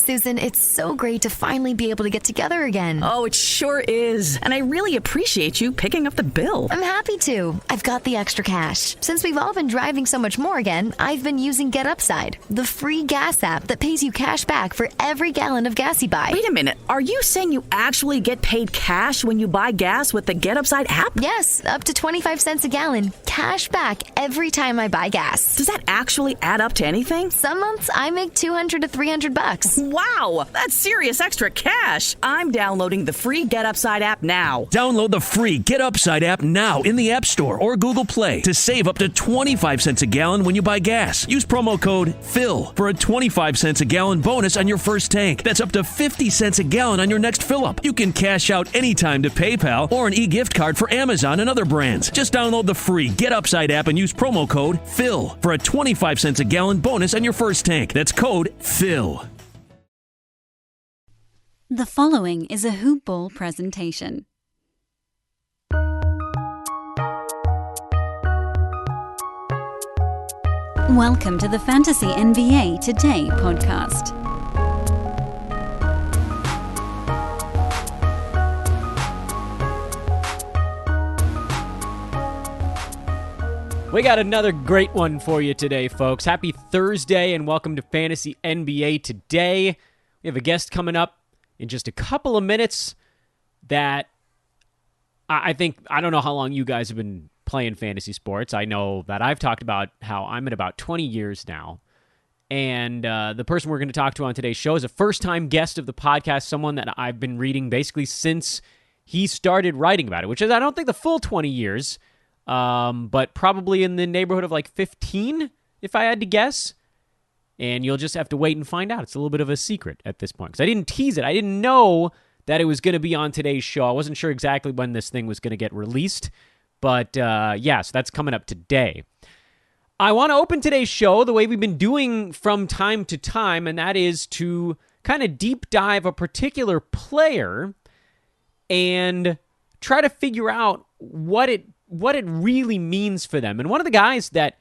Susan, it's so great to finally be able to get together again. Oh, it sure is. And I really appreciate you picking up the bill. I'm happy to. I've got the extra cash. Since we've all been driving so much more again, I've been using Get Upside, the free gas app that pays you cash back for every gallon of gas you buy. Wait a minute. Are you saying you actually get paid cash when you buy gas with the Get Upside app? Yes, up to 25 cents a gallon. Cash back every time I buy gas. Does that actually add up to anything? Some months I make $200 to $300. Wow, that's serious extra cash. I'm downloading the free Get Upside app now. Download the free Get Upside app now in the App Store or Google Play to save up to 25 cents a gallon when you buy gas. Use promo code PHIL for a 25 cents a gallon bonus on your first tank. That's up to 50 cents a gallon on your next fill-up. You can cash out anytime to PayPal or an e-gift card for Amazon and other brands. Just download the free Get Upside app and use promo code PHIL for a 25 cents a gallon bonus on your first tank. That's code PHIL. The following is a Hoop Ball presentation. Welcome to the Fantasy NBA Today podcast. We got another great one for you today, folks. Happy Thursday and welcome to Fantasy NBA Today. We have a guest coming up in just a couple of minutes that I don't know how long you guys have been playing fantasy sports. I know that I've talked about how I'm at about 20 years now. And the person we're going to talk to on today's show is a first-time guest of the podcast, someone that I've been reading basically since he started writing about it, which is, I don't think, the full 20 years, but probably in the neighborhood of like 15, if I had to guess. And you'll just have to wait and find out. It's a little bit of a secret at this point, because I didn't tease it. I didn't know that it was going to be on today's show. I wasn't sure exactly when this thing was going to get released. But, yeah, so that's coming up today. I want to open today's show the way we've been doing from time to time, and that is to kind of deep dive a particular player and try to figure out what it really means for them. And one of the guys that,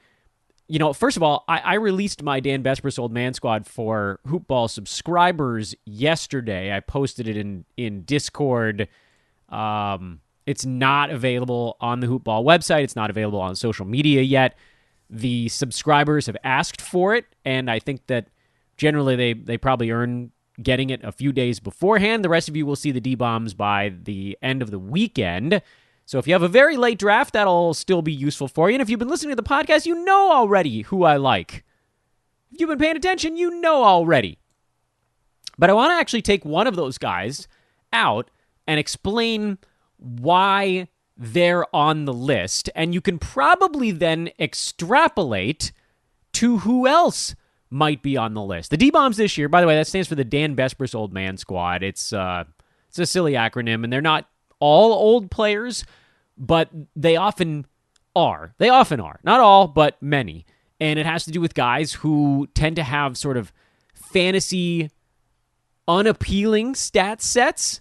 you know, first of all, I released my Dan Besbris Old Man Squad for Hoopball subscribers yesterday. I posted it in Discord. It's not available on the Hoopball website. It's not available on social media yet. The subscribers have asked for it, and I think that generally they probably earn getting it a few days beforehand. The rest of you will see the D-bombs by the end of the weekend. So if you have a very late draft, that'll still be useful for you. And if you've been listening to the podcast, you know already who I like. If you've been paying attention, you know already. But I want to actually take one of those guys out and explain why they're on the list. And you can probably then extrapolate to who else might be on the list. The D-bombs this year, by the way, that stands for the Dan Besbris Old Man Squad. It's a silly acronym, and they're not all old players, but they often are. They often are. Not all, but many. And it has to do with guys who tend to have sort of fantasy unappealing stat sets,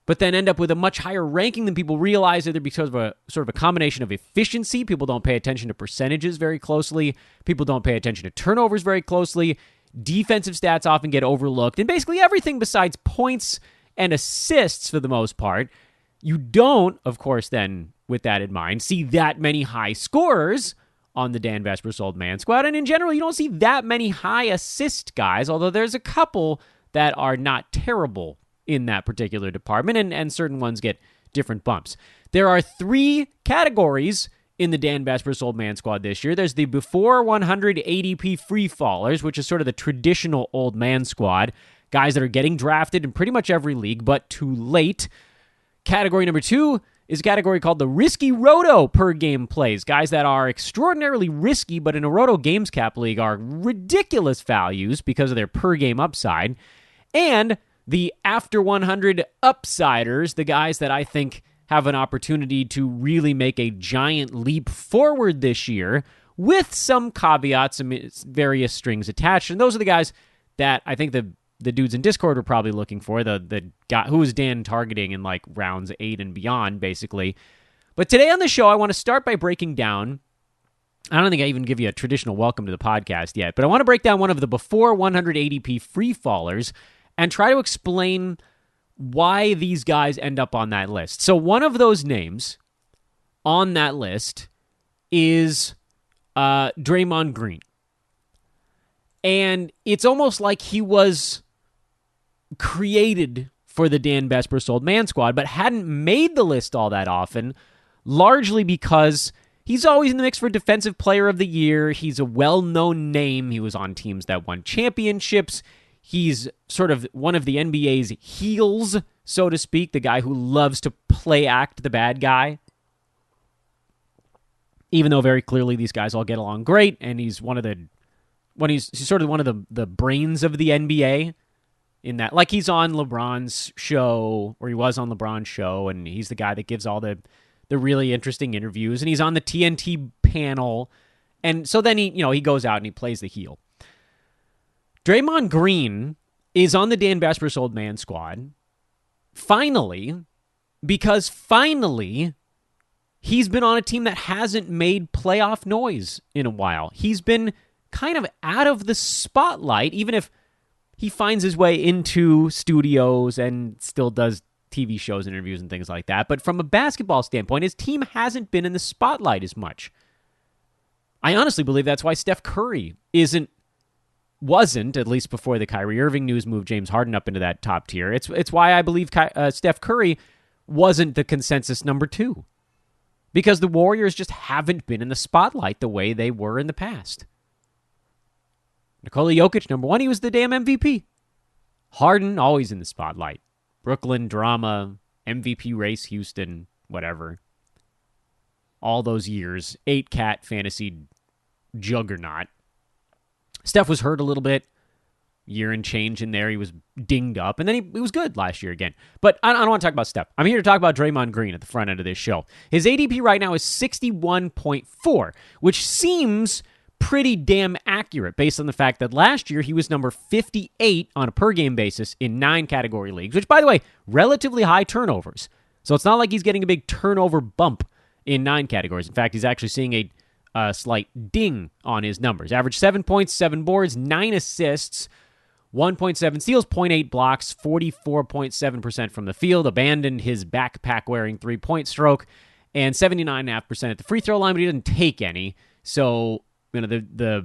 but then end up with a much higher ranking than people realize, either because of a sort of a combination of efficiency. People don't pay attention to percentages very closely. People don't pay attention to turnovers very closely. Defensive stats often get overlooked. And basically everything besides points and assists, for the most part. You don't, of course, then, with that in mind, see that many high scorers on the Dan Besbris Old Man Squad. And in general, you don't see that many high assist guys, although there's a couple that are not terrible in that particular department, and certain ones get different bumps. There are 3 categories in the Dan Besbris Old Man Squad this year. There's the before 100 ADP free fallers, which is sort of the traditional Old Man Squad, guys that are getting drafted in pretty much every league, but too late. Category number 2 is a category called the risky roto per game plays. Guys that are extraordinarily risky, but in a roto games cap league are ridiculous values because of their per game upside. And the after 100 upsiders, the guys that I think have an opportunity to really make a giant leap forward this year with some caveats and various strings attached. And those are the guys that I think the dudes in Discord were probably looking for, the guy who was Dan targeting in like rounds 8 and beyond, basically. But today on the show, I want to start by breaking down, I don't think I even give you a traditional welcome to the podcast yet, but I want to break down one of the before 100 ADP free fallers and try to explain why these guys end up on that list. So one of those names on that list is Draymond Green. And it's almost like he was created for the Dan Besbris Old Man Squad, but hadn't made the list all that often, largely because he's always in the mix for Defensive Player of the Year. He's a well-known name. He was on teams that won championships. He's sort of one of the NBA's heels, so to speak, the guy who loves to play act the bad guy. Even though very clearly these guys all get along great, and he's sort of one of the brains of the NBA in that, like he's on LeBron's show, or he was on LeBron's show, and he's the guy that gives all the really interesting interviews, and he's on the TNT panel, and so then he goes out and he plays the heel. Draymond Green is on the Dan Besbris Old Man Squad, because finally he's been on a team that hasn't made playoff noise in a while. He's been kind of out of the spotlight, even if he finds his way into studios and still does TV shows and interviews and things like that. But from a basketball standpoint, his team hasn't been in the spotlight as much. I honestly believe that's why Steph Curry wasn't, at least before the Kyrie Irving news, moved James Harden up into that top tier. It's why I believe Steph Curry wasn't the consensus number 2. Because the Warriors just haven't been in the spotlight the way they were in the past. Nikola Jokic, number 1, he was the damn MVP. Harden, always in the spotlight. Brooklyn, drama, MVP race, Houston, whatever. All those years. 8-cat fantasy juggernaut. Steph was hurt a little bit. Year and change in there. He was dinged up. And then he was good last year again. But I don't want to talk about Steph. I'm here to talk about Draymond Green at the front end of this show. His ADP right now is 61.4, which seems pretty damn accurate based on the fact that last year he was number 58 on a per-game basis in 9 category leagues, which, by the way, relatively high turnovers. So it's not like he's getting a big turnover bump in 9 categories. In fact, he's actually seeing a slight ding on his numbers. Average 7 points, 7 boards, 9 assists, 1.7 steals, 0.8 blocks, 44.7% from the field, abandoned his backpack-wearing three-point stroke, and 79.5% at the free throw line, but he didn't take any. So, the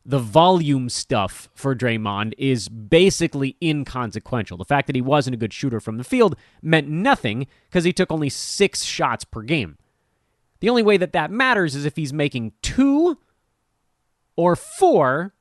volume stuff for Draymond is basically inconsequential. The fact that he wasn't a good shooter from the field meant nothing because he took only 6 shots per game. The only way that matters is if he's making 2 or 4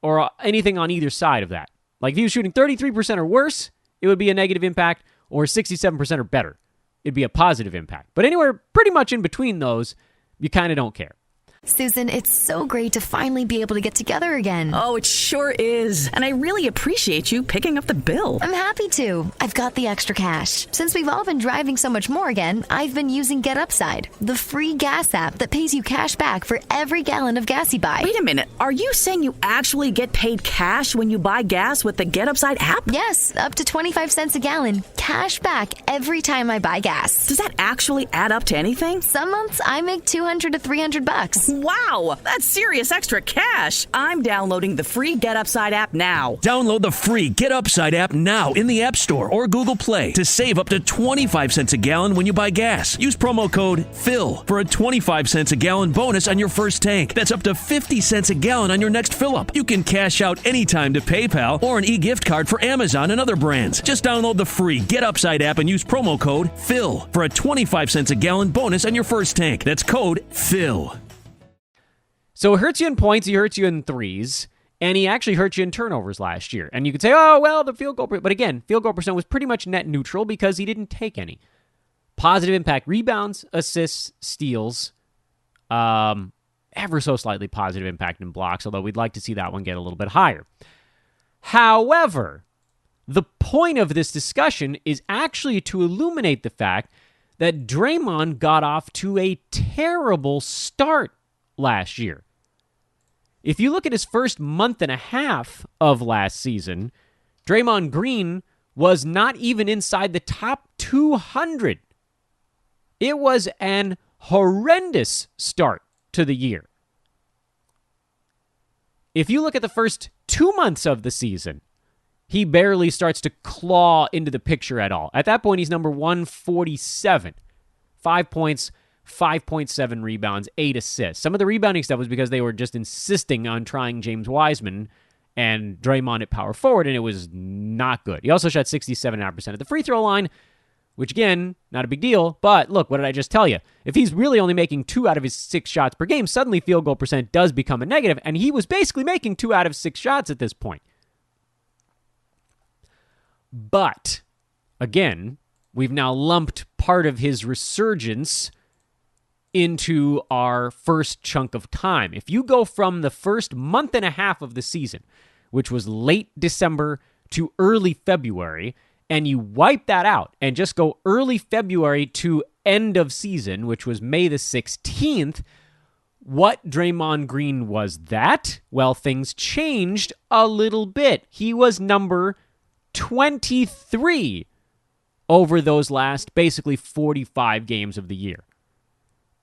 or anything on either side of that. Like if he was shooting 33% or worse, it would be a negative impact, or 67% or better, it'd be a positive impact. But anywhere pretty much in between those, you kind of don't care. Susan, it's so great to finally be able to get together again. Oh, it sure is. And I really appreciate you picking up the bill. I'm happy to. I've got the extra cash. Since we've all been driving so much more again, I've been using Get Upside, the free gas app that pays you cash back for every gallon of gas you buy. Wait a minute. Are you saying you actually get paid cash when you buy gas with the Get Upside app? Yes, up to 25 cents a gallon. Cash back every time I buy gas. Does that actually add up to anything? Some months I make $200 to $300. Wow, that's serious extra cash. I'm downloading the free Get Upside app now. Download the free Get Upside app now in the App Store or Google Play to save up to 25 cents a gallon when you buy gas. Use promo code PHIL for a 25 cents a gallon bonus on your first tank. That's up to 50 cents a gallon on your next fill-up. You can cash out anytime to PayPal or an e-gift card for Amazon and other brands. Just download the free Get Upside app and use promo code PHIL for a 25 cents a gallon bonus on your first tank. That's code PHIL. So it hurts you in points, he hurts you in threes, and he actually hurt you in turnovers last year. And you could say, oh, well, the field goal, but again, field goal percent was pretty much net neutral because he didn't take any. Positive impact, rebounds, assists, steals, ever so slightly positive impact in blocks, although we'd like to see that one get a little bit higher. However, the point of this discussion is actually to illuminate the fact that Draymond got off to a terrible start last year. If you look at his first month and a half of last season, Draymond Green was not even inside the top 200. It was an horrendous start to the year. If you look at the first 2 months of the season, he barely starts to claw into the picture at all. At that point, he's number 147. 5 points, 5.7 rebounds, 8 assists. Some of the rebounding stuff was because they were just insisting on trying James Wiseman and Draymond at power forward, and it was not good. He also shot 67.5% at the free throw line, which, again, not a big deal. But look, what did I just tell you? If he's really only making 2 out of his 6 shots per game, suddenly field goal percent does become a negative, and he was basically making 2 out of 6 shots at this point. But, again, we've now lumped part of his resurgence into our first chunk of time. If you go from the first month and a half of the season, which was late December to early February, and you wipe that out and just go early February to end of season, which was May the 16th, what Draymond Green was that? Well, things changed a little bit. He was number 23 over those last basically 45 games of the year.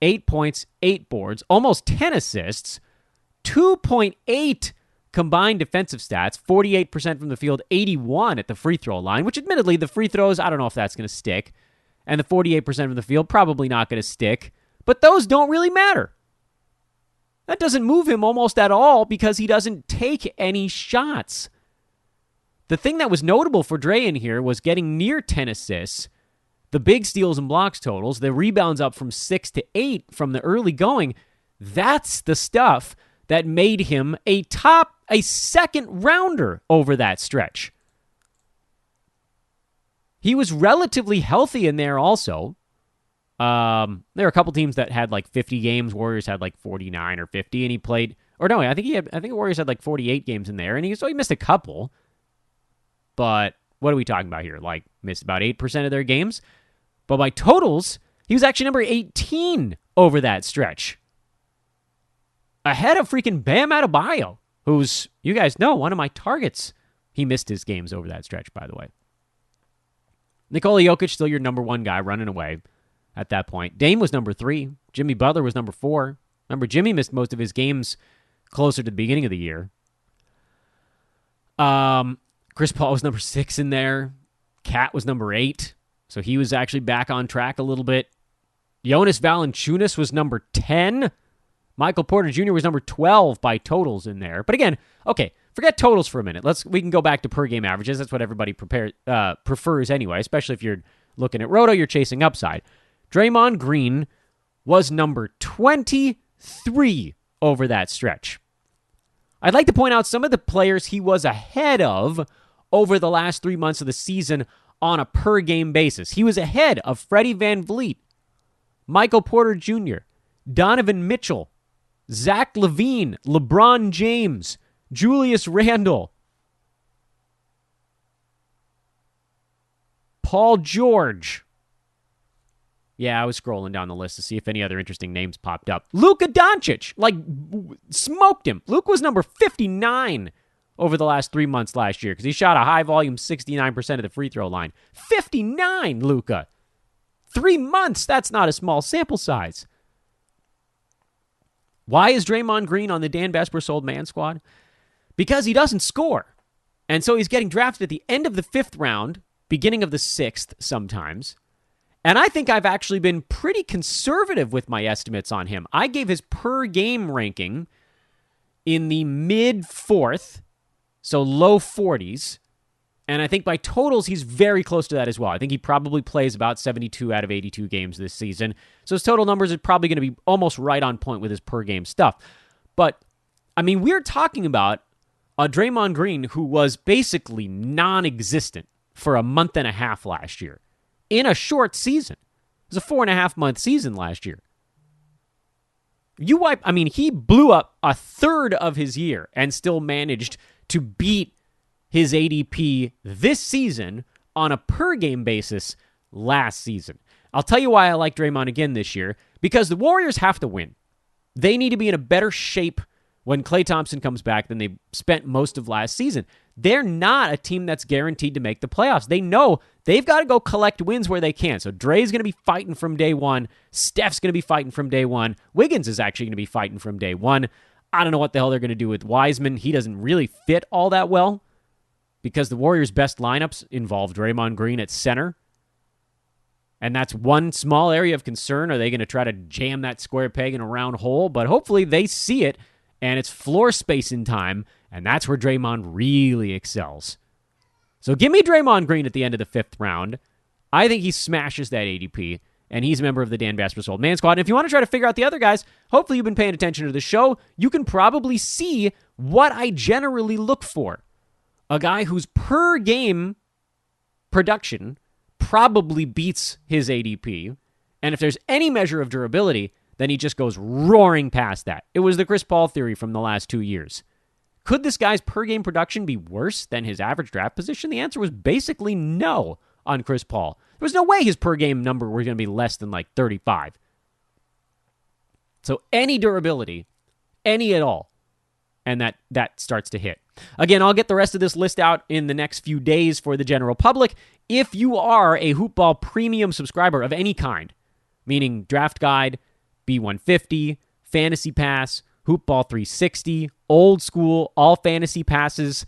8 points, 8 boards, almost 10 assists, 2.8 combined defensive stats, 48% from the field, 81 at the free throw line, which admittedly the free throws, I don't know if that's going to stick. And the 48% from the field, probably not going to stick. But those don't really matter. That doesn't move him almost at all because he doesn't take any shots. The thing that was notable for Dre in here was getting near 10 assists, the big steals and blocks totals, the rebounds up from 6 to 8 from the early going. That's the stuff that made him a second rounder over that stretch. He was relatively healthy in there also. There are a couple teams that had like 50 games. Warriors had like 49 or 50, and he played. Or no, I think the Warriors had like 48 games in there, and he missed a couple. But what are we talking about here? Like missed about 8% of their games. But by totals, he was actually number 18 over that stretch. Ahead of freaking Bam Adebayo, who's, you guys know, one of my targets. He missed his games over that stretch, by the way. Nikola Jokic, still your number 1 guy running away at that point. Dame was number 3. Jimmy Butler was number 4. Remember, Jimmy missed most of his games closer to the beginning of the year. Chris Paul was number 6 in there. Cat was number 8. So he was actually back on track a little bit. Jonas Valanciunas was number 10. Michael Porter Jr. was number 12 by totals in there. But again, okay, forget totals for a minute. We can go back to per game averages. That's what everybody prefers anyway, especially if you're looking at Roto, you're chasing upside. Draymond Green was number 23 over that stretch. I'd like to point out some of the players he was ahead of over the last 3 months of the season on a per game basis. He was ahead of Freddie Van Vliet, Michael Porter Jr., Donovan Mitchell, Zach LaVine, LeBron James, Julius Randle, Paul George. Yeah, I was scrolling down the list to see if any other interesting names popped up. Luka Doncic, smoked him. Luka was number 59 over the last 3 months last year because he shot a high volume 69% of the free throw line. 59, Luka. 3 months, that's not a small sample size. Why is Draymond Green on the Dan Besbris Sold Man squad? Because he doesn't score. And so he's getting drafted at the end of the 5th round, beginning of the 6th sometimes. And I think I've actually been pretty conservative with my estimates on him. I gave his per game ranking in the mid 4th, so low 40s. And I think by totals, he's very close to that as well. I think he probably plays about 72 out of 82 games this season. So his total numbers are probably going to be almost right on point with his per-game stuff. But, I mean, we're talking about a Draymond Green who was basically non-existent for a month and a half last year in a short season. It was a 4.5-month season last year. He blew up a third of his year and still managed to beat his ADP this season on a per-game basis last season. I'll tell you why I like Draymond again this year, because the Warriors have to win. They need to be in a better shape when Klay Thompson comes back than they spent most of last season. They're not a team that's guaranteed to make the playoffs. They know they've got to go collect wins where they can. So Dre's going to be fighting from day one. Steph's going to be fighting from day one. Wiggins is actually going to be fighting from day one. I don't know what the hell they're going to do with Wiseman. He doesn't really fit all that well because the Warriors' best lineups involve Draymond Green at center. And that's one small area of concern. Are they going to try to jam that square peg in a round hole? But hopefully they see it, and it's floor space in time, and that's where Draymond really excels. So give me Draymond Green at the end of the 5th round. I think he smashes that ADP, and he's a member of the Dan Vesper's Old Man Squad. And if you want to try to figure out the other guys, hopefully you've been paying attention to the show. You can probably see what I generally look for. A guy whose per-game production probably beats his ADP. And if there's any measure of durability, then he just goes roaring past that. It was the Chris Paul theory from the last 2 years. Could this guy's per-game production be worse than his average draft position? The answer was basically no on Chris Paul. There was no way his per-game number was going to be less than like 35. So any durability, any at all, and that starts to hit. Again, I'll get the rest of this list out in the next few days for the general public. If you are a Hoopball premium subscriber of any kind, meaning Draft Guide, B150, Fantasy Pass, Hoopball 360, Old School, all Fantasy Passes,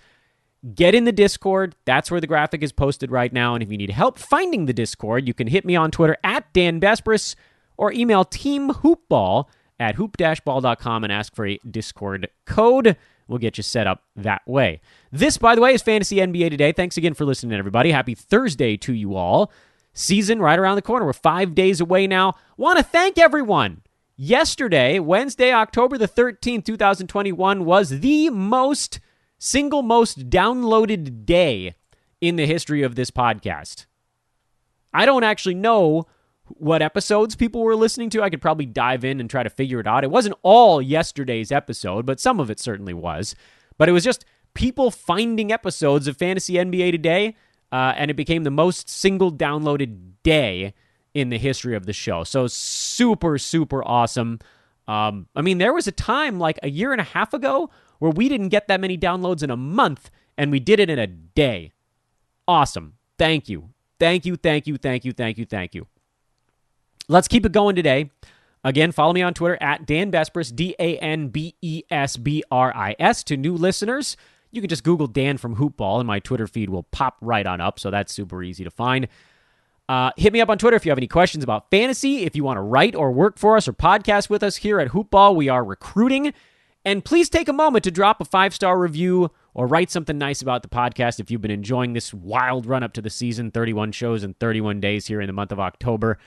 get in the Discord. That's where the graphic is posted right now. And if you need help finding the Discord, you can hit me on Twitter at Dan Besbris or email teamhoopball@hoop-ball.com and ask for a Discord code. We'll get you set up that way. This, by the way, is Fantasy NBA Today. Thanks again for listening, everybody. Happy Thursday to you all. Season right around the corner. We're 5 days away now. Want to thank everyone. Yesterday, Wednesday, October the 13th, 2021, was the single most downloaded day in the history of this podcast. I don't actually know what episodes people were listening to. I could probably dive in and try to figure it out. It wasn't all yesterday's episode, but some of it certainly was. But it was just people finding episodes of Fantasy NBA Today, and it became the most single downloaded day in the history of the show. So super, super awesome. I mean, there was a time like a year and a half ago where we didn't get that many downloads in a month, and we did it in a day. Awesome. Thank you. Thank you, thank you, thank you, thank you, thank you. Let's keep it going today. Again, follow me on Twitter at Dan Besbris, DANBESBRIS. To new listeners, you can just Google Dan from Hoopball, and my Twitter feed will pop right on up, so that's super easy to find. Hit me up on Twitter if you have any questions about fantasy, if you want to write or work for us or podcast with us here at Hoopball. We are recruiting. And please take a moment to drop a 5-star review or write something nice about the podcast if you've been enjoying this wild run up to the season, 31 shows in 31 days here in the month of October.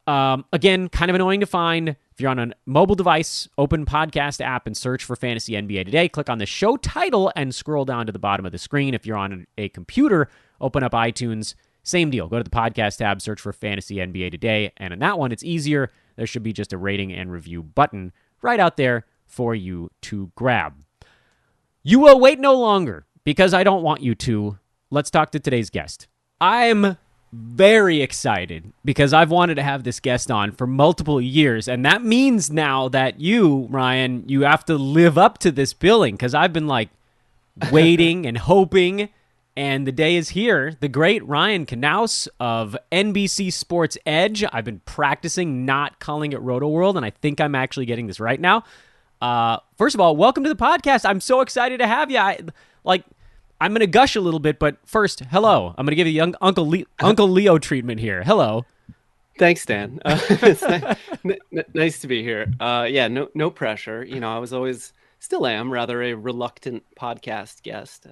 Again, kind of annoying to find. If you're on a mobile device, open podcast app and search for Fantasy NBA Today. Click on the show title and scroll down to the bottom of the screen. If you're on a computer, open up iTunes. Same deal. Go to the podcast tab, search for Fantasy NBA Today. And in that one, it's easier. There should be just a rating and review button right out there for you to grab. You will wait no longer because I don't want you to. Let's talk to today's guest. I'm very excited because I've wanted to have this guest on for multiple years, and that means now that you, Ryan, you have to live up to this billing because I've been like waiting and hoping, and the day is here. The great Ryan Knaus of NBC Sports Edge. I've been practicing not calling it Roto World, and I think I'm actually getting this right now. First of all, welcome to the podcast. I'm so excited to have you. I'm going to gush a little bit, but first, hello. I'm going to give you young Uncle Leo treatment here. Hello. Thanks, Dan. It's nice to be here. No pressure. You know, I was always, still am, rather a reluctant podcast guest.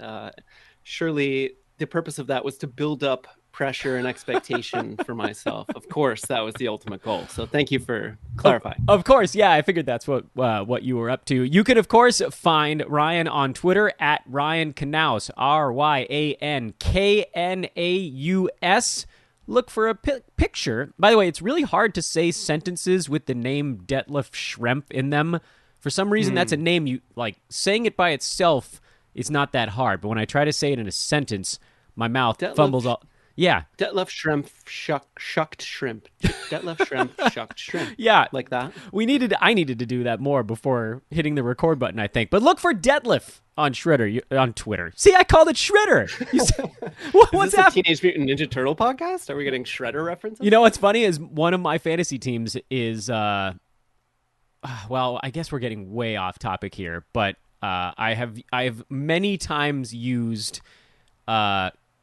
Surely the purpose of that was to build up pressure and expectation for myself. Of course, that was the ultimate goal. So thank you for clarifying. Of course, yeah, I figured that's what you were up to. You can, of course, find Ryan on Twitter at Ryan Knaus, RyanKnaus. Look for a picture. By the way, it's really hard to say sentences with the name Detlef Schrempf in them. For some reason, that's a name you like. Saying it by itself is not that hard, but when I try to say it in a sentence, my mouth fumbles all. Yeah. Detlef Schrempf shucked shrimp. Detlef Schrempf shucked shrimp. Yeah. Like that. I needed to do that more before hitting the record button, I think. But look for Detlef on on Twitter. See, I called it Shredder. What's that? Teenage Mutant Ninja Turtle podcast? Are we getting Shredder references? You know what's funny is one of my fantasy teams is, well, I guess we're getting way off topic here, but I have many times used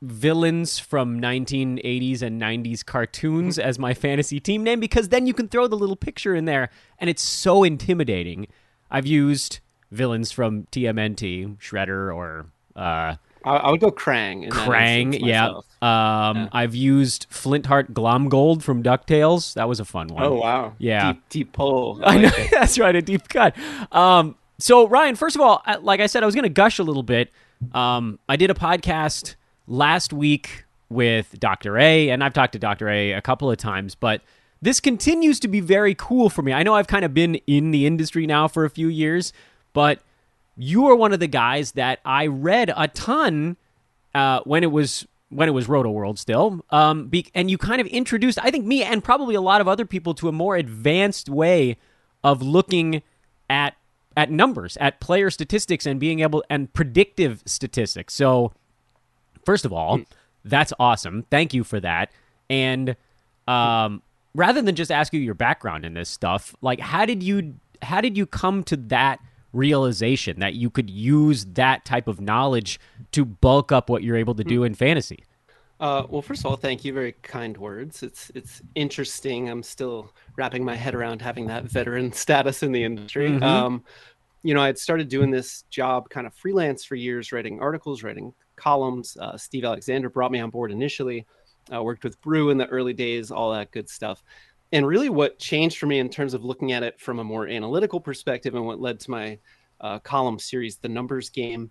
villains from 1980s and 90s cartoons as my fantasy team name, because then you can throw the little picture in there and it's so intimidating. I've used villains from TMNT, Shredder, or I would go Krang. Krang, yeah. I've used Flintheart Glomgold from DuckTales. That was a fun one. Oh, wow. Yeah. Deep pull. I know. That's right, a deep cut. So, Ryan, first of all, like I said, I was going to gush a little bit. I did a podcast last week with Dr. A, and I've talked to Dr. A a couple of times, but this continues to be very cool for me. I know I've kind of been in the industry now for a few years, but you are one of the guys that I read a ton when it was Roto World still, and you kind of introduced, I think, me and probably a lot of other people to a more advanced way of looking at numbers, at player statistics, and being able and predictive statistics. So, first of all, that's awesome. Thank you for that. And rather than just ask you your background in this stuff, like how did you come to that realization that you could use that type of knowledge to bulk up what you're able to do in fantasy? Well, first of all, thank you. Very kind words. It's interesting. I'm still wrapping my head around having that veteran status in the industry. Mm-hmm. I'd started doing this job kind of freelance for years, writing articles, writing columns. Steve Alexander brought me on board initially. Worked with Brew in the early days, all that good stuff. And really what changed for me in terms of looking at it from a more analytical perspective and what led to my column series, The Numbers Game,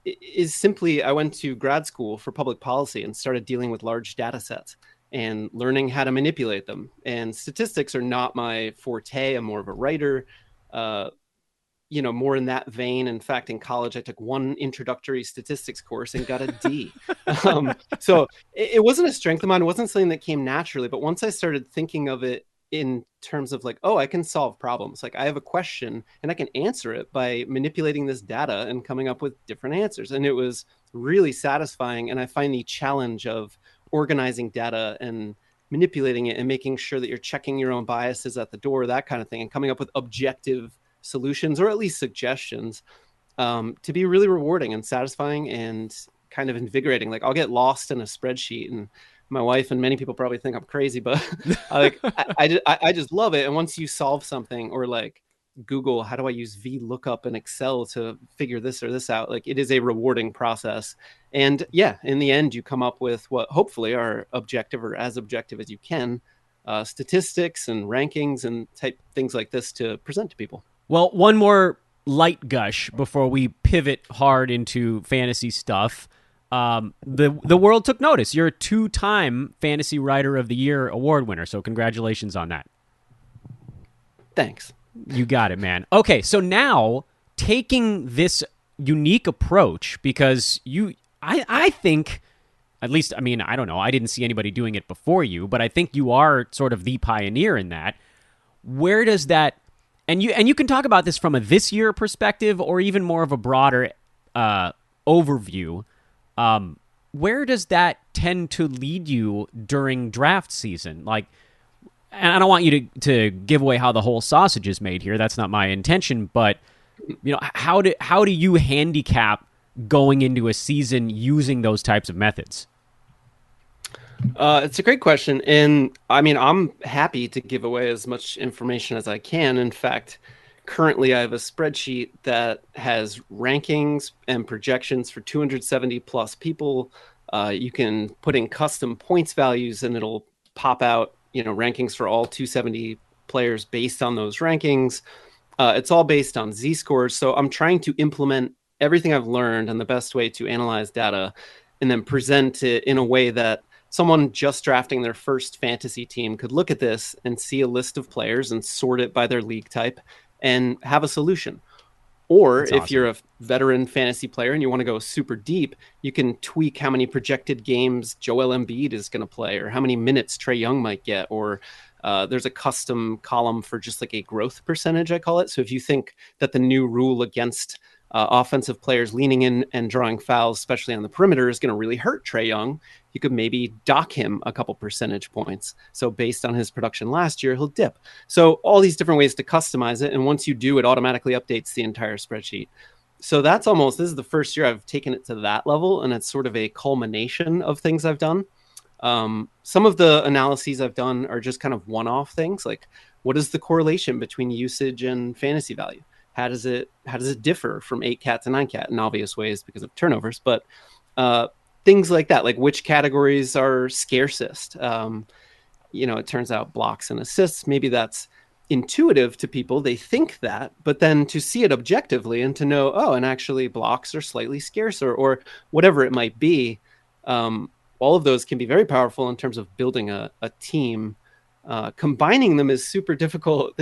is simply I went to grad school for public policy and started dealing with large data sets and learning how to manipulate them. And statistics are not my forte. I'm more of a writer, more in that vein. In fact, in college, I took one introductory statistics course and got a D. So it wasn't a strength of mine. It wasn't something that came naturally. But once I started thinking of it in terms of like, oh, I can solve problems. Like I have a question and I can answer it by manipulating this data and coming up with different answers. And it was really satisfying. And I find the challenge of organizing data and manipulating it and making sure that you're checking your own biases at the door, that kind of thing, and coming up with objective solutions or at least suggestions to be really rewarding and satisfying and kind of invigorating. Like I'll get lost in a spreadsheet and my wife and many people probably think I'm crazy, but I just love it. And once you solve something or like Google, how do I use VLOOKUP in Excel to figure this or this out? Like it is a rewarding process. And yeah, in the end, you come up with what hopefully are objective or as objective as you can, statistics and rankings and type things like this to present to people. Well, one more light gush before we pivot hard into fantasy stuff. The world took notice. You're a 2-time Fantasy Writer of the Year award winner, so congratulations on that. Thanks. You got it, man. Okay, so now taking this unique approach, because I think, at least, I mean, I don't know, I didn't see anybody doing it before you, but I think you are sort of the pioneer in that. Where does that, and you can talk about this from a this year perspective or even more of a broader overview. Where does that tend to lead you during draft season? Like, and I don't want you to give away how the whole sausage is made here. That's not my intention. But how do you handicap going into a season using those types of methods? It's a great question. And I mean, I'm happy to give away as much information as I can. In fact, currently I have a spreadsheet that has rankings and projections for 270 plus people. You can put in custom points values and it'll pop out, rankings for all 270 players based on those rankings. It's all based on Z-scores. So I'm trying to implement everything I've learned and the best way to analyze data and then present it in a way that someone just drafting their first fantasy team could look at this and see a list of players and sort it by their league type and have a solution. Or That's if awesome. you're a veteran fantasy player and you want to go super deep, you can tweak how many projected games Joel Embiid is going to play or how many minutes Trae Young might get. Or there's a custom column for just like a growth percentage, I call it. So if you think that the new rule against offensive players leaning in and drawing fouls, especially on the perimeter, is going to really hurt Trae Young, you could maybe dock him a couple percentage points. So based on his production last year, he'll dip. So all these different ways to customize it. And once you do, it automatically updates the entire spreadsheet. So this is the first year I've taken it to that level, and it's sort of a culmination of things I've done. Some of the analyses I've done are just kind of one-off things, like what is the correlation between usage and fantasy value? How does it differ from 8-cat to 9-cat in obvious ways because of turnovers? But things like that, like which categories are scarcest? It turns out blocks and assists, maybe that's intuitive to people. They think that, but then to see it objectively and to know, and actually blocks are slightly scarcer or whatever it might be. All of those can be very powerful in terms of building a team. Combining them is super difficult,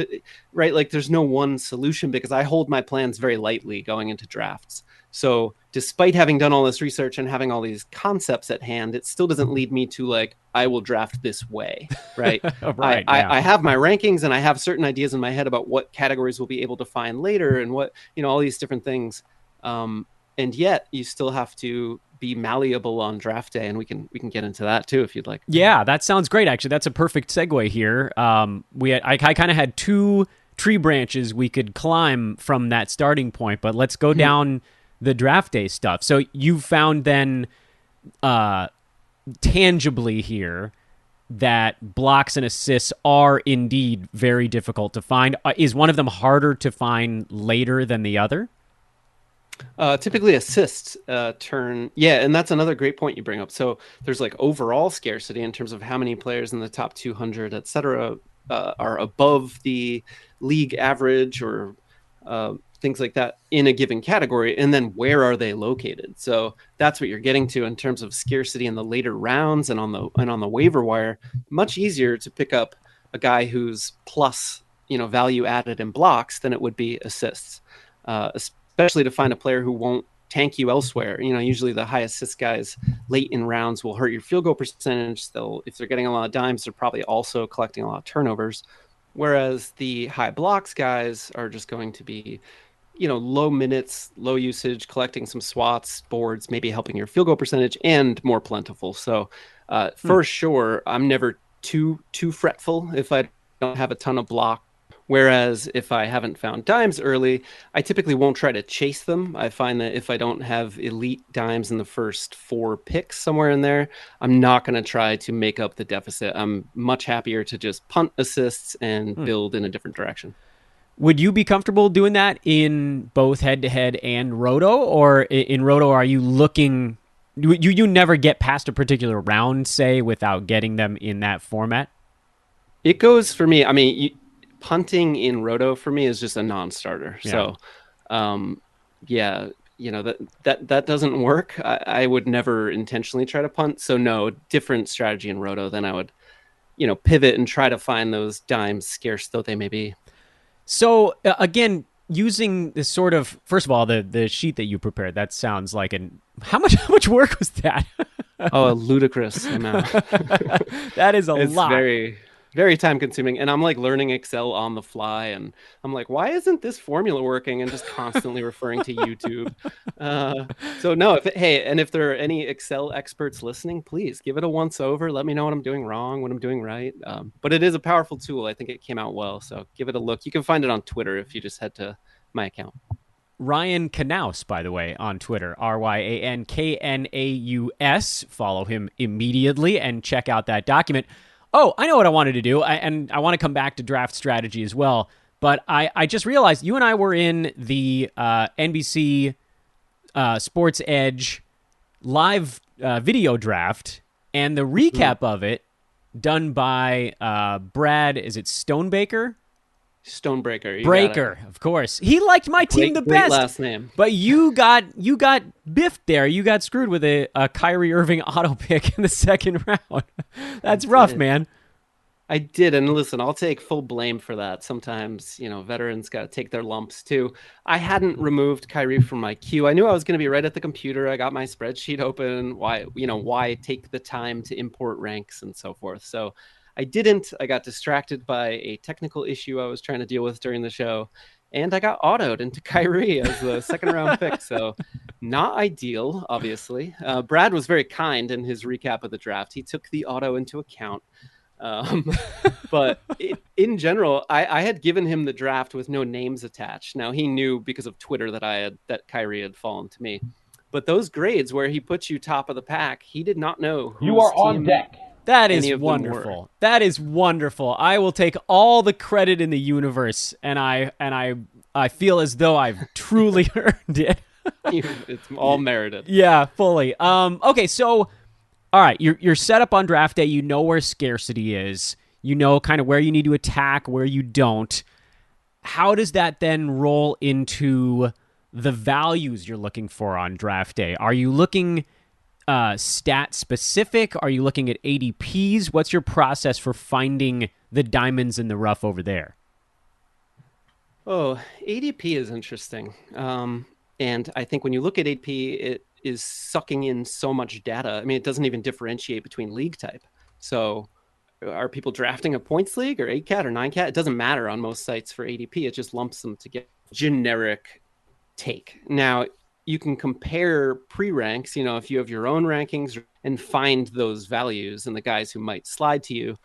right? Like there's no one solution because I hold my plans very lightly going into drafts. So despite having done all this research and having all these concepts at hand, it still doesn't lead me to like, I will draft this way, right? Right. I have my rankings and I have certain ideas in my head about what categories we'll be able to find later and what, all these different things. And yet you still have to be malleable on draft day, and we can get into that too if you'd like. Yeah, that sounds great. Actually, that's a perfect segue here. I kind of had two tree branches we could climb from that starting point, but let's go down the draft day stuff. So you found then tangibly here that blocks and assists are indeed very difficult to find. Is one of them harder to find later than the other? Typically assists turn. Yeah, and that's another great point you bring up. So there's like overall scarcity in terms of how many players in the top 200, et cetera, are above the league average or things like that in a given category. And then where are they located? So that's what you're getting to in terms of scarcity in the later rounds and on the waiver wire. Much easier to pick up a guy who's plus, value added in blocks than it would be assists. Especially to find a player who won't tank you elsewhere. Usually the high assist guys late in rounds will hurt your field goal percentage. If they're getting a lot of dimes, they're probably also collecting a lot of turnovers. Whereas the high blocks guys are just going to be, low minutes, low usage, collecting some swats, boards, maybe helping your field goal percentage and more plentiful. So for sure, I'm never too fretful if I don't have a ton of block. Whereas if I haven't found dimes early, I typically won't try to chase them. I find that if I don't have elite dimes in the first 4 picks somewhere in there, I'm not going to try to make up the deficit. I'm much happier to just punt assists and build in a different direction. Would you be comfortable doing that in both head-to-head and roto? Or in roto, are you looking... You never get past a particular round, say, without getting them in that format? It goes for me... punting in roto for me is just a non-starter. Yeah. So, that doesn't work. I would never intentionally try to punt. So no, different strategy in roto than I would, pivot and try to find those dimes, scarce though they may be. So again, using this sort of, first of all, the sheet that you prepared, that sounds like how much work was that? A ludicrous amount. That is a lot. Very, very time consuming. And I'm like learning Excel on the fly. And I'm like, why isn't this formula working? And just constantly referring to YouTube. So no, if there are any Excel experts listening, please give it a once over. Let me know what I'm doing wrong, what I'm doing right. But it is a powerful tool. I think it came out well. So give it a look. You can find it on Twitter if you just head to my account. Ryan Knaus, by the way, on Twitter, RyanKnaus. Follow him immediately and check out that document. Oh, I know what I wanted to do, and I want to come back to draft strategy as well, but I just realized you and I were in the NBC Sports Edge live video draft, and the recap of it done by Brad, is it Stonebreaker? Breaker, of course. He liked my team the best. Great last name. But you got biffed there. You got screwed with a Kyrie Irving auto pick in the second round. That's rough, man. I did, and listen, I'll take full blame for that. Sometimes, veterans got to take their lumps too. I hadn't removed Kyrie from my queue. I knew I was going to be right at the computer. I got my spreadsheet open. Why take the time to import ranks and so forth? So I didn't. I got distracted by a technical issue I was trying to deal with during the show, and I got autoed into Kyrie as the second round pick. So not ideal, obviously. Brad was very kind in his recap of the draft. He took the auto into account. Um, but in general, I had given him the draft with no names attached. Now he knew because of Twitter that Kyrie had fallen to me. But those grades where he puts you top of the pack, he did not know whose You are on team deck. That any is of them were. wonderful. That is wonderful. I will take all the credit in the universe, and I feel as though I've truly earned it. It's all merited. Yeah, fully. Okay, so all right, you're set up on draft day. You know where scarcity is. You know kind of where you need to attack, where you don't. How does that then roll into the values you're looking for on draft day? Are you looking stat specific? Are you looking at ADPs? What's your process for finding the diamonds in the rough over there? Oh, ADP is interesting. And I think when you look at ADP, it is sucking in so much data. I mean, it doesn't even differentiate between league type. So are people drafting a points league or 8-cat or 9-cat? It doesn't matter on most sites for ADP. It just lumps them together. Generic take. Now, you can compare pre-ranks, if you have your own rankings, and find those values and the guys who might slide to you.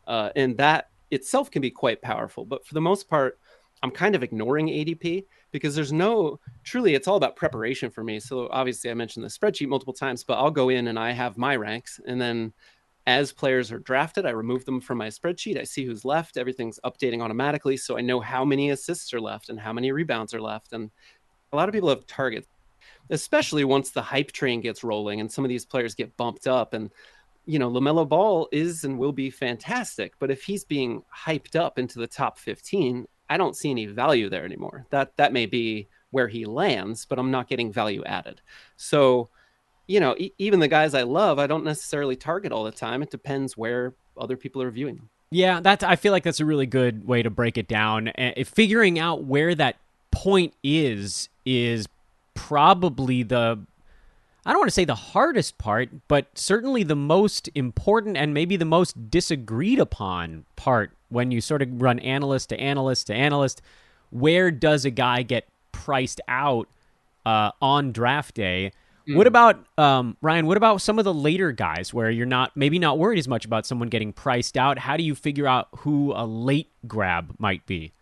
And that itself can be quite powerful. But for the most part, I'm kind of ignoring ADP because truly, it's all about preparation for me. So obviously I mentioned the spreadsheet multiple times, but I'll go in and I have my ranks. And then as players are drafted, I remove them from my spreadsheet. I see who's left. Everything's updating automatically. So I know how many assists are left and how many rebounds are left. And a lot of people have targets, especially once the hype train gets rolling and some of these players get bumped up. And, LaMelo Ball is and will be fantastic. But if he's being hyped up into the top 15, I don't see any value there anymore. That may be where he lands, but I'm not getting value added. So, even the guys I love, I don't necessarily target all the time. It depends where other people are viewing them. Yeah, I feel like that's a really good way to break it down. Figuring out where that point is probably I don't want to say the hardest part, but certainly the most important and maybe the most disagreed upon part when you sort of run analyst to analyst to analyst. Where does a guy get priced out on draft day? What about, Ryan, what about some of the later guys where you're maybe not worried as much about someone getting priced out? How do you figure out who a late grab might be?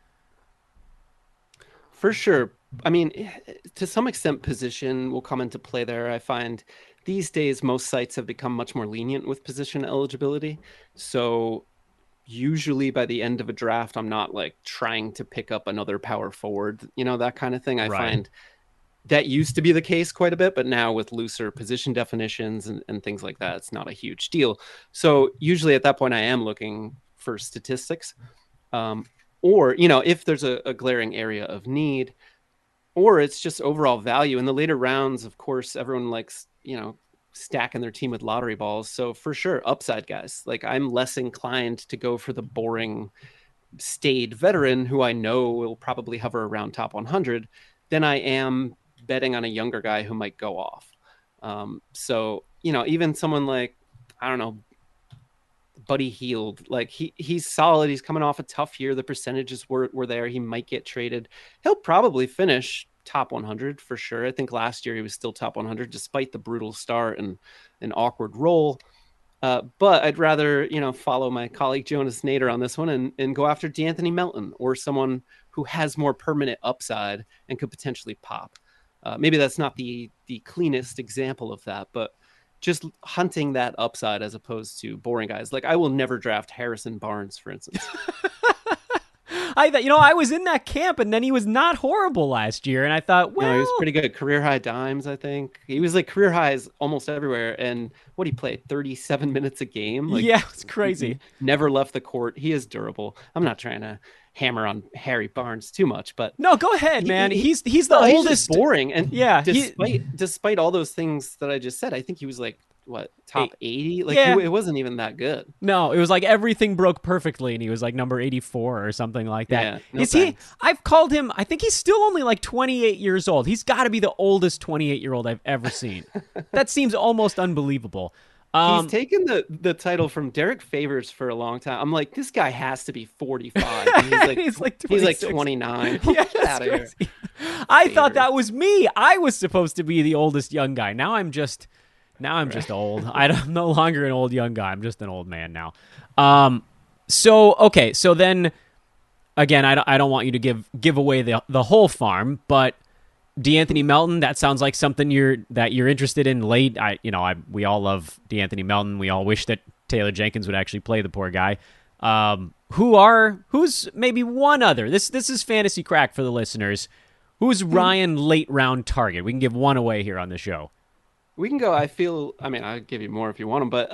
For sure. I mean, to some extent, position will come into play there. I find these days most sites have become much more lenient with position eligibility. So usually by the end of a draft, I'm not like trying to pick up another power forward, that kind of thing. I find that used to be the case quite a bit, but now with looser position definitions and things like that, it's not a huge deal. So usually at that point, I am looking for statistics. Or, if there's a glaring area of need, or it's just overall value. In the later rounds, of course, everyone likes, stacking their team with lottery balls. So for sure, upside guys. Like I'm less inclined to go for the boring, staid veteran who I know will probably hover around top 100 than I am betting on a younger guy who might go off. So, even someone like, I don't know, Buddy Hield, like he's solid. He's coming off a tough year. The percentages were there. He might get traded. He'll probably finish top 100 for sure. I think last year he was still top 100 despite the brutal start and an awkward role. But I'd rather, follow my colleague Jonas Nader on this one and go after D'Anthony Melton or someone who has more permanent upside and could potentially pop. Maybe that's not the cleanest example of that, but just hunting that upside as opposed to boring guys. Like I will never draft Harrison Barnes, for instance. I was in that camp, and then he was not horrible last year, and I thought, well, no, he was pretty good. Career high dimes, I think. He was like career highs almost everywhere. And what he played 37 minutes a game. Like, yeah, it's crazy. Never left the court. He is durable. I'm not trying to hammer on Harry Barnes too much, but no, go ahead, man. He's the oldest. He's just boring, and yeah, despite all those things that I just said, I think he was like top 80. Like it wasn't even that good. No, it was like everything broke perfectly, and he was like number 84 or something like that. Yeah, he? I've called him. I think he's still only like 28 years old. He's got to be the oldest 28-year-old I've ever seen. That seems almost unbelievable. He's taken the title from Derek Favors for a long time. I'm like, this guy has to be 45. And he's like 29. Yeah, Get out of here. I thought that was me. I was supposed to be the oldest young guy. Now I'm just Now I'm just old. I'm no longer an old young guy. I'm just an old man now. So then again, I don't want you to give away the whole farm, but DeAnthony Melton, that sounds like something you're interested in late. We all love DeAnthony Melton. We all wish that Taylor Jenkins would actually play the poor guy. Who's maybe one other? This is fantasy crack for the listeners. Who's Ryan late round target? We can give one away here on the show. We can go. I'll give you more if you want them, but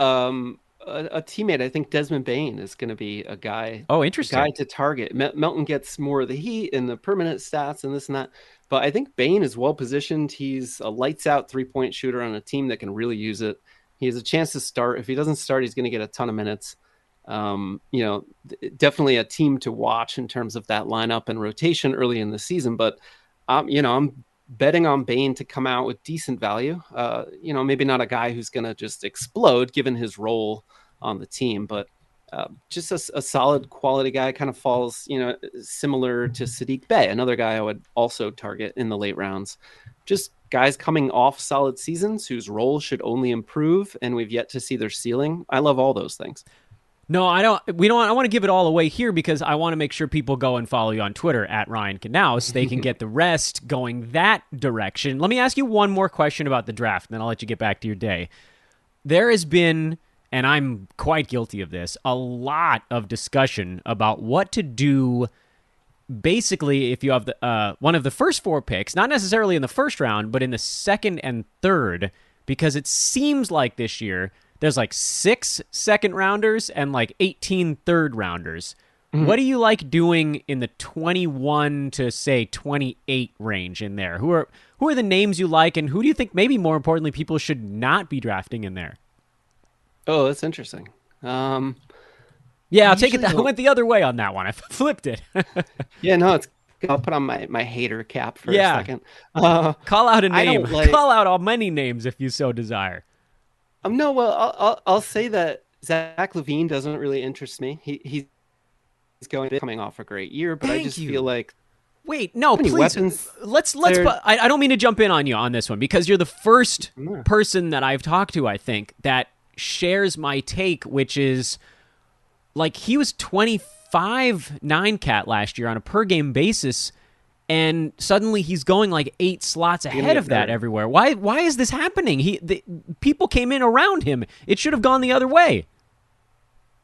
a teammate, I think Desmond Bane is going to be a guy. Oh, interesting. A guy to target. Melton gets more of the heat and the permanent stats and this and that, but I think Bane is well positioned. He's a lights out 3-point shooter on a team that can really use it. He has a chance to start. If he doesn't start, he's going to get a ton of minutes. Definitely a team to watch in terms of that lineup and rotation early in the season. But I'm betting on Bane to come out with decent value. Maybe not a guy who's going to just explode given his role on the team, but just a solid quality guy. Kind of falls, similar to Sadiq Bey, another guy I would also target in the late rounds. Just guys coming off solid seasons whose role should only improve, and we've yet to see their ceiling. I love all those things. No, I don't. I want to give it all away here because I want to make sure people go and follow you on Twitter at Ryan Knaus. They can get the rest going that direction. Let me ask you one more question about the draft, and then I'll let you get back to your day. There has been, and I'm quite guilty of this, a lot of discussion about what to do. Basically, if you have one of the first 4 picks, not necessarily in the first round, but in the second and third, because it seems like this year there's like 6 second rounders and like 18 third rounders. Mm-hmm. What do you like doing in the 21 to say 28 range in there? Who are the names you like, and who do you think maybe more importantly people should not be drafting in there? Oh, that's interesting. Yeah, I'll take it. I went the other way on that one. I flipped it. Yeah, no, I'll put on my hater cap for a second. Call out a name. Call out all many names if you so desire. No, well, I'll say that Zach LaVine doesn't really interest me. He's coming off a great year, but I just feel like. Wait, no, please. Let's. I don't mean to jump in on you on this one because you're the first person that I've talked to, I think, that shares my take, which is like he was 25 9-cat last year on a per game basis. And suddenly he's going like 8 slots ahead of that everywhere. Why is this happening? People came in around him. It should have gone the other way.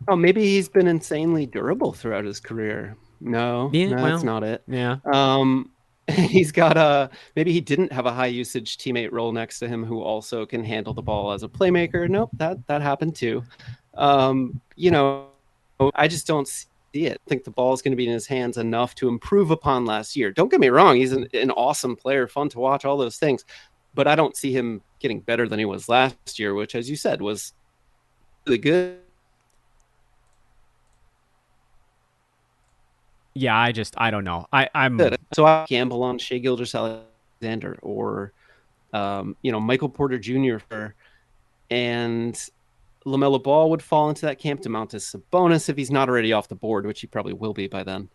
Oh, maybe he's been insanely durable throughout his career. No, that's not it. Yeah. He's got maybe he didn't have a high usage teammate role next to him who also can handle the ball as a playmaker. Nope, that happened too. I just don't see it. I think the ball is going to be in his hands enough to improve upon last year. Don't get me wrong. He's an awesome player, fun to watch, all those things. But I don't see him getting better than he was last year, which, as you said, was really good. Yeah, I don't know. I'm So I gamble on Shai Gilgeous-Alexander or, Michael Porter Jr. And LaMelo Ball would fall into that camp. Domantas Sabonis, if he's not already off the board, which he probably will be by then.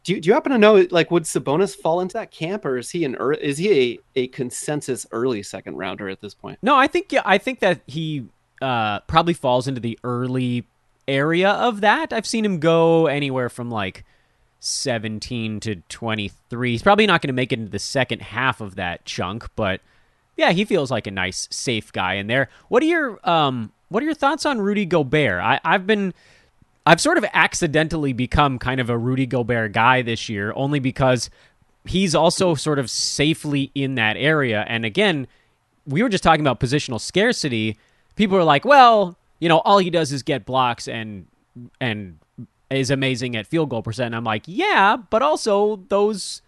Do you happen to know, like, would Sabonis fall into that camp, or is he a consensus early second rounder at this point? No, I think that he probably falls into the early area of that. I've seen him go anywhere from like 17 to 23. He's probably not going to make it into the second half of that chunk, but yeah, he feels like a nice, safe guy in there. What are your thoughts on Rudy Gobert? I've sort of accidentally become kind of a Rudy Gobert guy this year, only because he's also sort of safely in that area. And again, we were just talking about positional scarcity. People are like, well, all he does is get blocks and is amazing at field goal percent. And I'm like, yeah, but also those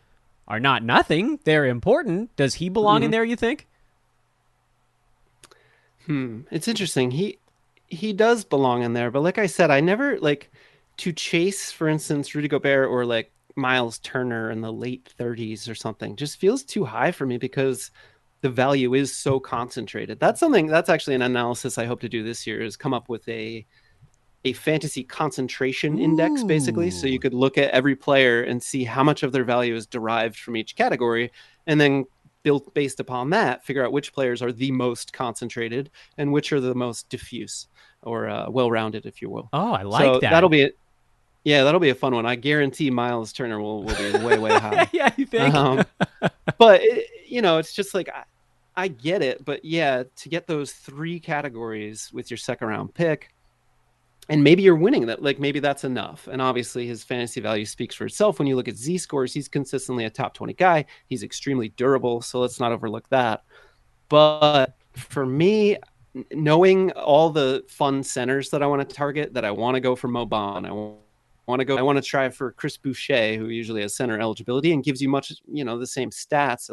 are not nothing. They're important. Does he belong in there, you think? It's interesting. He does belong in there, but like I said, I never to chase, for instance, Rudy Gobert or like Miles Turner in the late 30s or something. Just feels too high for me because the value is so concentrated. That's actually an analysis I hope to do this year, is come up with a fantasy concentration index, basically. So you could look at every player and see how much of their value is derived from each category, and then built based upon that, figure out which players are the most concentrated and which are the most diffuse or well-rounded, if you will. Oh, I like that. That'll be a fun one. I guarantee Miles Turner will be way high. Yeah, you think? But it's just like I get it, but yeah, to get those 3 categories with your second round pick, and maybe you're winning that, like maybe that's enough. And obviously his fantasy value speaks for itself. When you look at Z scores, he's consistently a top 20 guy. He's extremely durable, so let's not overlook that. But for me, knowing all the fun centers that I want to target, that I want to go for Mo Bamba, I want to try for Chris Boucher, who usually has center eligibility and gives you much, the same stats.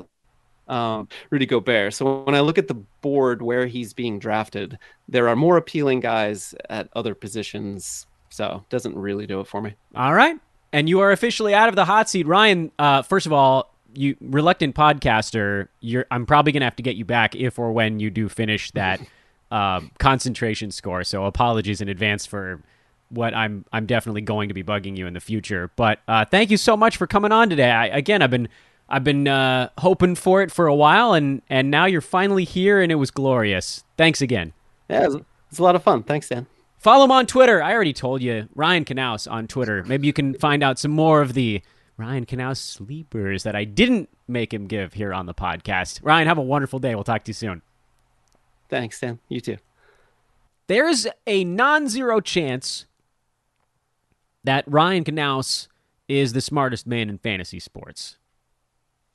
Rudy Gobert. So when I look at the board where he's being drafted, there are more appealing guys at other positions. So it doesn't really do it for me. All right. And you are officially out of the hot seat. Ryan, first of all, you reluctant podcaster, I'm probably going to have to get you back if or when you do finish that concentration score. So apologies in advance for what I'm definitely going to be bugging you in the future. But thank you so much for coming on today. I've been hoping for it for a while, and now you're finally here, and it was glorious. Thanks again. Yeah, it's a lot of fun. Thanks, Dan. Follow him on Twitter. I already told you, Ryan Knaus on Twitter. Maybe you can find out some more of the Ryan Knaus sleepers that I didn't make him give here on the podcast. Ryan, have a wonderful day. We'll talk to you soon. Thanks, Dan. You too. There's a non-zero chance that Ryan Knaus is the smartest man in fantasy sports.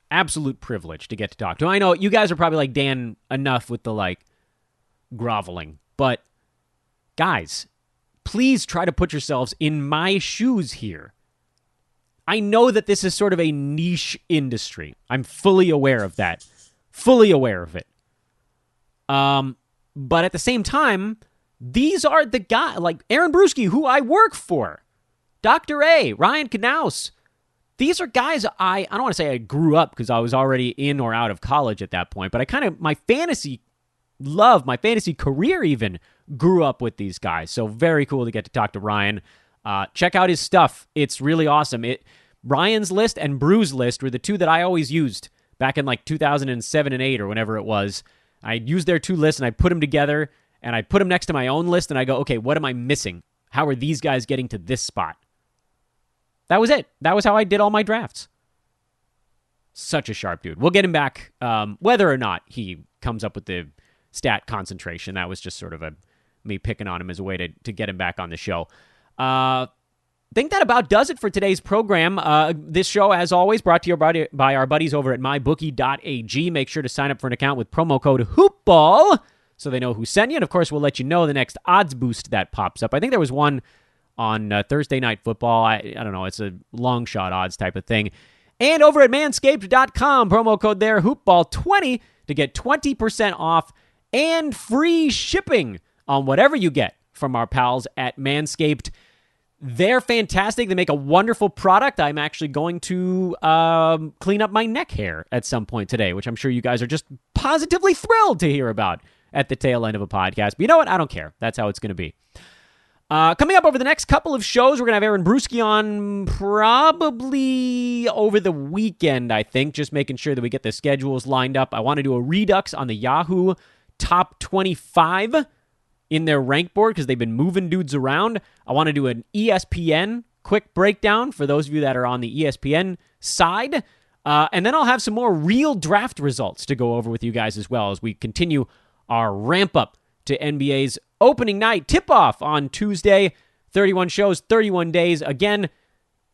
Absolute privilege to get to talk to him. I know you guys are probably like, Dan, enough with the groveling, but guys, please try to put yourselves in my shoes here. I know that this is sort of a niche industry. I'm fully aware of that. Fully aware of it. But at the same time, these are the guys like Aaron Brewski, who I work for, Dr. A, Ryan Knaus. These are guys I don't want to say I grew up because I was already in or out of college at that point, but my fantasy career even grew up with these guys. So very cool to get to talk to Ryan. Check out his stuff. It's really awesome. Ryan's list and Brew's list were the two that I always used back in 2007 and 8 or whenever it was. I used their 2 lists and I put them together and I put them next to my own list and I go, okay, what am I missing? How are these guys getting to this spot? That was it. That was how I did all my drafts. Such a sharp dude. We'll get him back, whether or not he comes up with the stat concentration. That was just sort of me picking on him as a way to get him back on the show. I think that about does it for today's program. This show, as always, brought to you by our buddies over at mybookie.ag. Make sure to sign up for an account with promo code HOOPBALL so they know who sent you. And, of course, we'll let you know the next odds boost that pops up. I think there was one on Thursday Night Football. I don't know. It's a long shot odds type of thing. And over at manscaped.com, promo code there, hoopball20 to get 20% off and free shipping on whatever you get from our pals at Manscaped. They're fantastic. They make a wonderful product. I'm actually going to clean up my neck hair at some point today, which I'm sure you guys are just positively thrilled to hear about at the tail end of a podcast. But you know what? I don't care. That's how it's going to be. Coming up over the next couple of shows, we're going to have Aaron Brewski on probably over the weekend, I think, just making sure that we get the schedules lined up. I want to do a redux on the Yahoo top 25 in their rank board because they've been moving dudes around. I want to do an ESPN quick breakdown for those of you that are on the ESPN side. And then I'll have some more real draft results to go over with you guys as well as we continue our ramp up to NBA's opening night tip-off on Tuesday. 31 shows, 31 days. Again,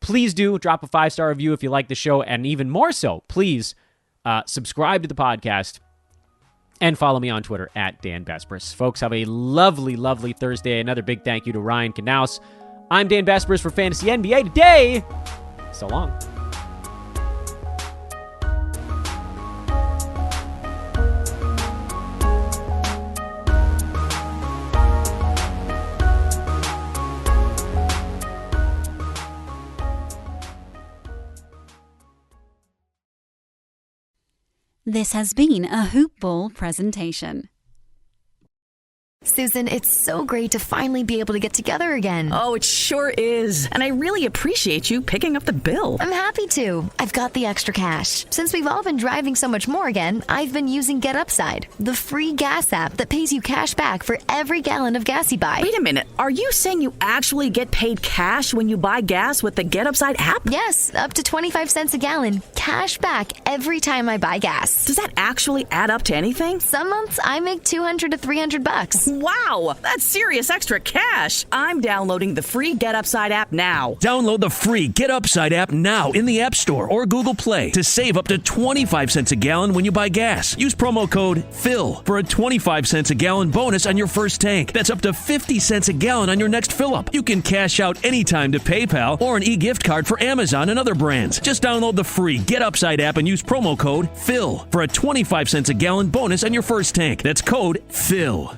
please do drop a 5-star review if you like the show, and even more so, please subscribe to the podcast and follow me on Twitter at Dan Besbris. Folks, have a lovely, lovely Thursday. Another big thank you to Ryan Knaus. I'm Dan Besbris for Fantasy NBA Today. So long. This has been a Hoop Ball presentation. Susan, it's so great to finally be able to get together again. Oh, it sure is. And I really appreciate you picking up the bill. I'm happy to. I've got the extra cash. Since we've all been driving so much more again, I've been using Get Upside, the free gas app that pays you cash back for every gallon of gas you buy. Wait a minute. Are you saying you actually get paid cash when you buy gas with the Get Upside app? Yes, up to 25 cents a gallon, cash back every time I buy gas. Does that actually add up to anything? Some months I make $200 to $300. Wow, that's serious extra cash. I'm downloading the free Get Upside app now. Download the free Get Upside app now in the App Store or Google Play to save up to 25 cents a gallon when you buy gas. Use promo code PHIL for a 25 cents a gallon bonus on your first tank. That's up to 50 cents a gallon on your next fill-up. You can cash out anytime to PayPal or an e-gift card for Amazon and other brands. Just download the free Get Upside app and use promo code PHIL for a 25 cents a gallon bonus on your first tank. That's code PHIL.